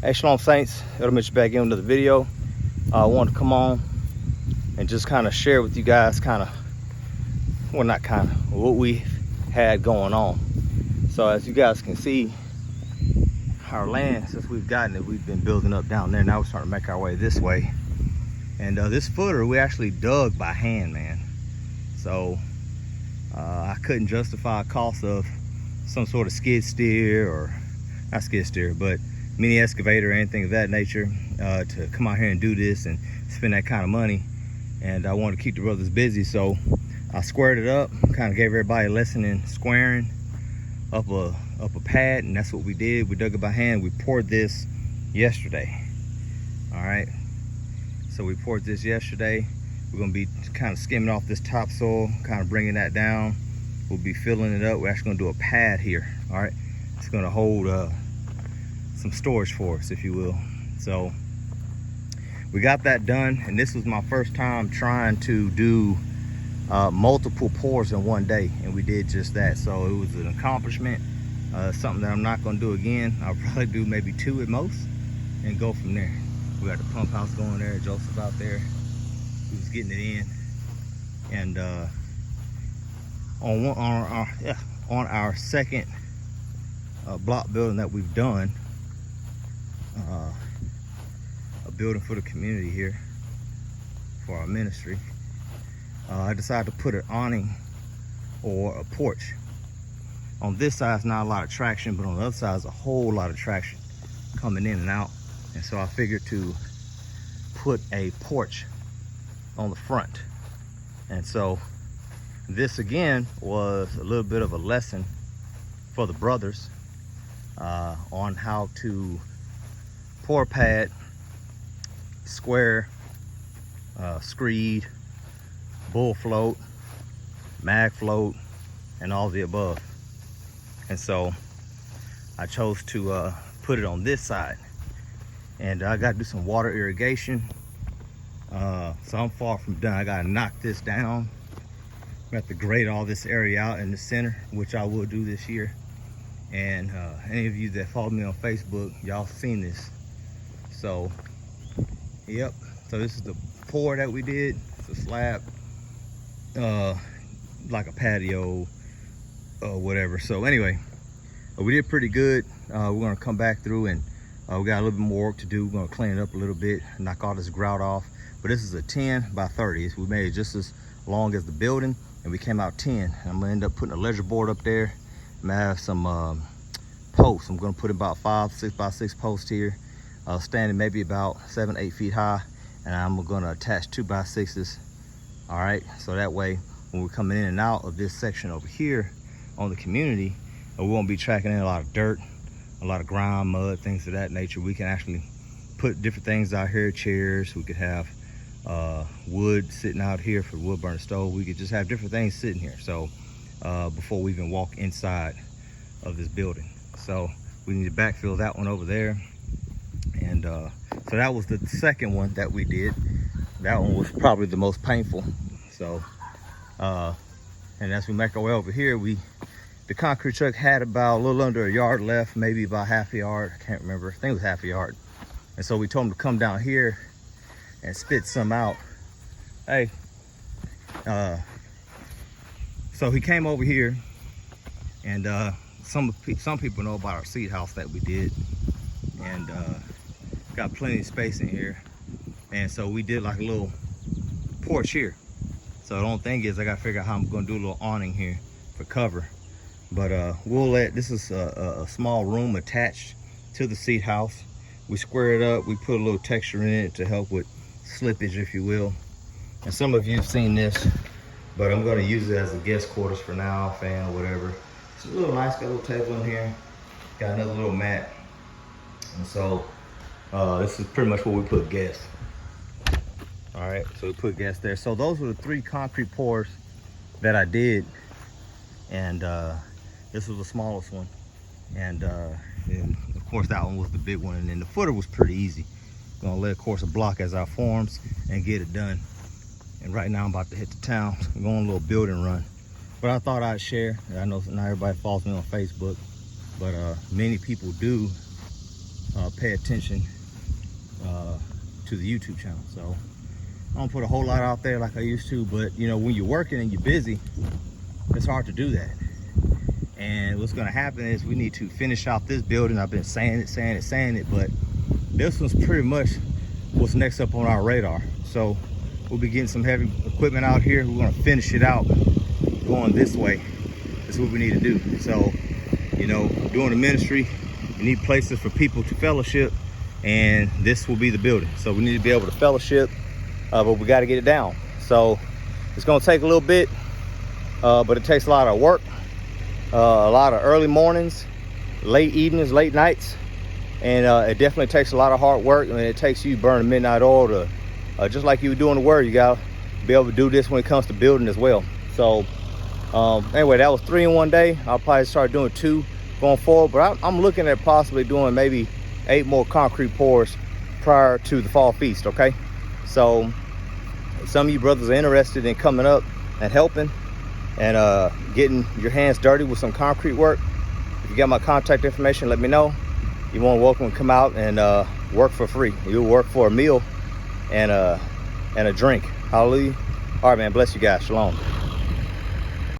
Hey, Shalom Saints, it'll meet you back in another video. I wanted to come on and just kind of share with you guys what we had going on. So as you guys can see, our land, since we've gotten it, we've been building up down there. Now we're starting to make our way this way. And this footer, we actually dug by hand, man. So I couldn't justify a cost of some sort of skid steer, or not skid steer, but mini excavator or anything of that nature to come out here and do this and spend that kind of money. And I wanted to keep the brothers busy, so I squared it up, kind of gave everybody a lesson in squaring up a pad, and that's what we did. We dug it by hand. We poured this yesterday. All right, so we poured this yesterday. We're gonna be kind of skimming off this topsoil, kind of bringing that down. We'll be filling it up. We're actually gonna do a pad here. All right, it's gonna hold some storage for us, if you will. So we got that done, and this was my first time trying to do multiple pours in one day, and we did just that. So it was an accomplishment, something that I'm not going to do again. I'll probably do maybe 2 at most and go from there. We got the pump house going there, Joseph out there who's getting it in. And on our second block building that we've done, a building for the community here for our ministry, I decided to put an awning or a porch. On this side is not a lot of traction, but on the other side is a whole lot of traction coming in and out. And so I figured to put a porch on the front. And so this again was a little bit of a lesson for the brothers on how to pour pad, square, screed, bull float, mag float, and all the above. And so I chose to put it on this side, and I got to do some water irrigation. So I'm far from done. I got to knock this down. I have to grade all this area out in the center, which I will do this year. And any of you that follow me on Facebook, y'all seen this. So yep, so this is the pour that we did. It's a slab, like a patio or whatever. So anyway, we did pretty good. We're gonna come back through, and we got a little bit more work to do. We're gonna clean it up a little bit, knock all this grout off. But this is a 10 by 30. We made it just as long as the building, and we came out 10. I'm gonna end up putting a ledger board up there. I'm gonna have some posts. I'm gonna put about 5 6 by 6 posts here, standing maybe about 7 8 feet high, and I'm gonna attach 2 by 6s. All right, so that way when we're coming in and out of this section over here on the community, we won't be tracking in a lot of dirt, a lot of grime, mud, things of that nature. We can actually put different things out here, chairs. We could have wood sitting out here for the wood burner stove. We could just have different things sitting here. So before we even walk inside of this building. So we need to backfill that one over there. And so that was the second one that we did. That one was probably the most painful. So and as we make our way over here, the concrete truck had about a little under a yard left, maybe about half a yard. I can't remember. I think it was half a yard. And so we told him to come down here and spit some out. Hey, so he came over here, and some people know about our seed house that we did, and got plenty of space in here. And so we did like a little porch here. So the only thing is I gotta figure out how I'm gonna do a little awning here for cover. But this is a small room attached to the seed house. We square it up, we put a little texture in it to help with slippage, if you will. And some of you have seen this, but I'm gonna use it as a guest quarters for now, fan or whatever. It's a little nice, got a little table in here, got another little mat. And so this is pretty much where we put guests. All right, so we put guests there. So those were the 3 concrete pours that I did. And this was the smallest one. And of course that one was the big one. And then the footer was pretty easy. Gonna lay, of course, a block as our forms and get it done. And right now I'm about to hit the town. I'm going on a little building run. But I thought I'd share. I know not everybody follows me on Facebook, but many people do pay attention to the YouTube channel. So I don't put a whole lot out there like I used to, but you know, when you're working and you're busy, it's hard to do that. And what's gonna happen is we need to finish out this building. I've been saying it, but this one's pretty much what's next up on our radar. So we'll be getting some heavy equipment out here. We're gonna finish it out going this way. That's what we need to do. So, you know, doing the ministry, you need places for people to fellowship, and this will be the building. So we need to be able to fellowship, but we got to get it down. So it's going to take a little bit, but it takes a lot of work, a lot of early mornings, late evenings, late nights, and it definitely takes a lot of hard work. And it takes you burning midnight oil to, just like you were doing the word, you got to be able to do this when it comes to building as well. So anyway, that was 3 in one day. I'll probably start doing 2 going forward, but I'm looking at possibly doing maybe 8 more concrete pours prior to the fall feast. Okay, so if some of you brothers are interested in coming up and helping and getting your hands dirty with some concrete work, if you got my contact information, let me know. You're more than welcome to come out and work for free. You'll work for a meal and a drink. Hallelujah. All right, man, bless you guys. Shalom.